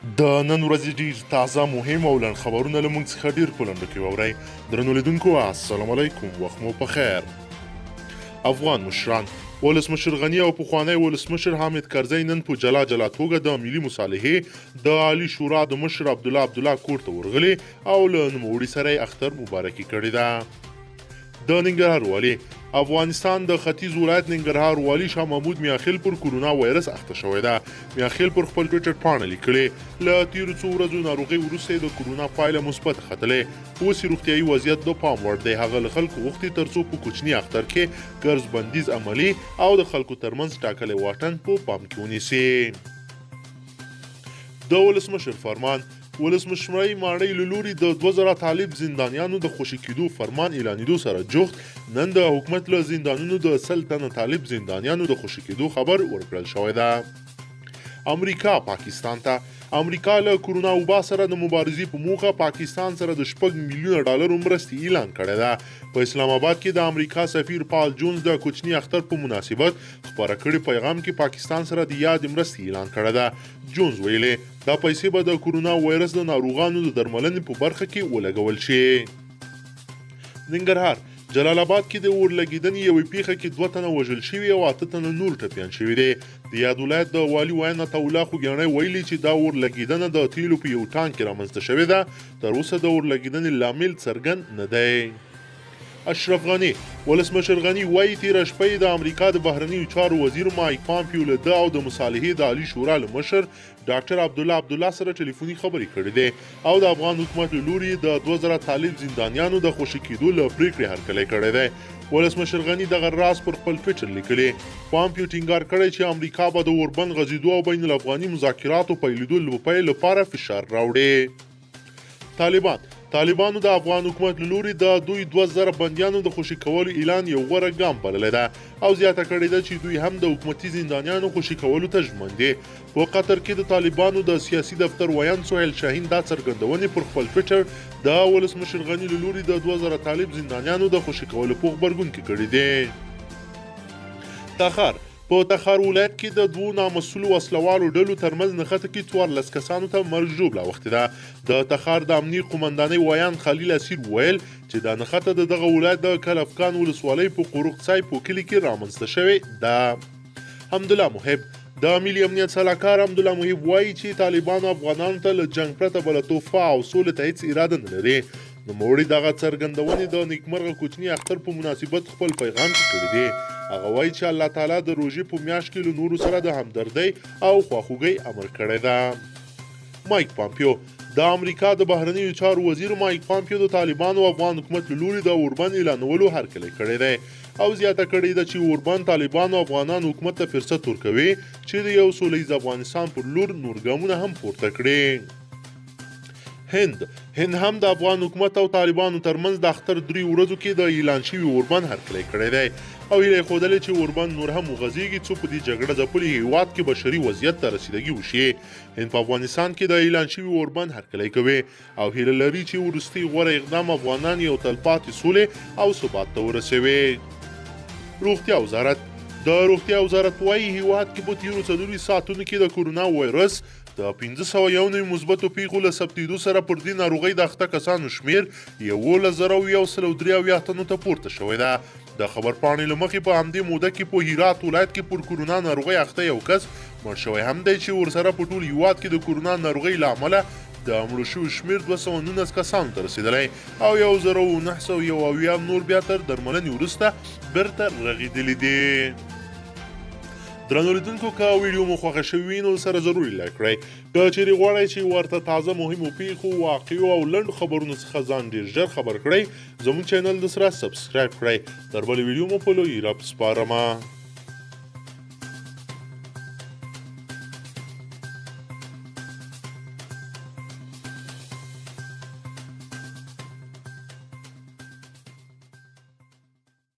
د نن ورځې ډیر تازه مهم او لنډ خبرونه له موږ څخه ډیر په لنډو کې واورئ. درنو لیدونکو السلام علیکم، وخت مو پخیر. افغان مشران ولسمشر غني او پخوانی ولسمشر حامد کرزي نن په جلا توګه د ملي مصالحې د عالی شورا د مشر عبدالله کور ته ورغلي او له نوموړي سره یې اختر مبارکي کړې ده. د ننګرهار والي افغانستان د ختیځ ولایت ننګرهار والي شاه محمود میاخیل پر کورونا وایرس اخته شوی ده. میاخیل پر خپل ټویټر پاڼه لیکلې له تیرو څو ورځو ناروغۍ وروسته د کورونا پایله مثبت ختلې. اوس یې روغتیایي وضعیت د پام وړ دی. هغه له خلکو غوښتي ترڅو په کوچني اختر کې ګرځ بندیز عملي او د خلکو ترمنځ ټاکلی واټن په پام کې ونیسي. د ولسمشر فرمان ولسمشرۍ ماڼۍ له لوري د 2000 طالب زندانیانو د خوشي کېدو فرمان اعلانېدو سره جوخت نن د حکومت له زندانونو د 100 تنه طالب زندانیانو د خوشي کېدو خبر ورکړل شوی ده. امریکا پاکستان ته امریکا له کورونا وبا سره د مبارزې په موخه پاکستان سره د $6 میلیونه مرستې اعلان کړې ده. په اسلام آباد کې د امریکا سفیر پال جونز د کوچني اختر په مناسبت خپاره کړي پیغام کې پاکستان سره د یاد مرستې اعلان کړې ده. جونز ویلي دا پیسې به د کورونا وایرس د ناروغانو د درملنې په برخه کې ولګول شي. ننګرهار جلال آباد کې د اور لګیدنې یوې پیښه کې 2 تنه وژل شوي او 8 تنه نور ټپیان شوي دي. د یاد ولایت د والي ویاند الله خوږیاڼی ویلي چې دا اور لګیدنه د تیلو په یو ټانک کې رامنځته شوې ده. تر اوسه د اور لګیدنې لامل څرګند نه دی. اشرف غني ولسمشر غني وایي تیره شپه د امریکا د بهرنیو چارو وزیر مایک پامپیو له ده او د مصالحې د عالی شورا له مشر ډاکټر عبدالله سره ټلیفوني خبرې کړې دي او د افغان حکومت له لوري د 2000 طالب زندانیانو د خوشي کېدو له پریکړې هرکلی کړی دی. ولسمشر غني دغه راز پر خپل ټویټر لیکلی. پامپیو ټینګار کړی چې امریکا به د اوربند غځېدو او بین الافغاني مذاکراتو پیلېدو لپاره فشار راوړي. طالبانو د افغان حکومت له لوري د دوی 2000 بندیانو د خوشي کولو اعلان یو غوره ګام بللی ده او زیاته کړې ده چې دوی هم د حکومتي زندانیانو خوشي کولو ته ژمن دي. په قطر کې د طالبانو د سیاسي دفتر ویاند سهیل شاهین دا څرګندونې پر خپل ټویټر د ولسمشر غني له لوري د 2000 طالب زندانیانو د خوشي کولو په غبرګون کې کړي دي. تخار په تخار ولایت کې د 2 نامسؤلو وسلوالو ډلو ترمنځ نښته کې 14 کسانو ته مرګ ژوبله اوښتې ده. د تخار د امنیې قومندانۍ ویاند خلیل اسیر ویل چې دا نښته د دغه ولایت د کلفګان ولسوالۍ په قورقڅای په کلي کې رامنځته شوې ده. حمدالله محب د ملي امنیت سلاکار حمدالله محب وایي چې طالبانو افغانانو ته له جنګ پرته بله تحفه او سولې ته هیڅ اراده نه لري. نوموړي دغه څرګندونې د نیکمرغه کوچني اختر په مناسبت خپل پیغام کې کړي دي. هغه وایي چې الله تعالی د روژې په میاشت کې له نورو سره د همدردۍ او خواخوږۍ امر کړی ده. مایک پامپیو د امریکا د بهرنیو چارو وزیر مایک پامپیو د طالبانو افغان حکومت له لوري د اوربند اعلانولو هرکلی کړی دی او زیاته کړې ده چې اوربند طالبانو افغانان حکومت ته فرصت ورکوي چې د یو سولیز افغانستان پر لور نور ګامونه هم پورته کړي. هند هم د افغان حکومت او طالبانو ترمنځ د اختر 3 ورځو کې د اعلان شوي اوربند هرکلی کړی دی او هیله یې ښودلې چې اوربند نور هم وغځېږي څو په دې جګړه ځپلي هیواد کې بشري وضعیت ته رسیدګي وشي. هند په افغانستان کې د اعلان شوي اوربند هرکلی کوي او هیله لري چې وروستي غوره اقدام افغانان یو تلپاتې سولې او ثبات ته ورسوي. روغتیا وزارت د روغتیا وزارت وایي هیواد کې په تیرو 4 ساعتونو کې د کورونا وایرس د 591 مثبتو پیښو له ثبتېدو سره پر دې ناروغۍ د اخته کسانو شمیر 11,173 تنو ته پورته شوی ده. د خبرپاڼې له مخې په همدې موده کې په هرات ولایت کې پر کورونا ناروغۍ اخته یو کس مړ شوی هم دی چې ورسره په ټول هیواد کې د کورونا ناروغۍ له امله د مړو شویو شمیر 219 کسانو ته رسېدلی او 1971 نور بیا تر درملنې وروسته بیرته رغېدلي دي. درنو لیدونکو که ویډیو مو خوښه شوې وي نو سره ضروري لایک کړئ. که چیرې غواړئ چې ورته تازه مهمو پیښو واقعو او لنډو خبرونو څخه ځان ډېر ژر خبر کړئ زموږ چینل د سره سبسکرایب کړئ. تر بلې ویډیو مو په لوی رب سپارمه.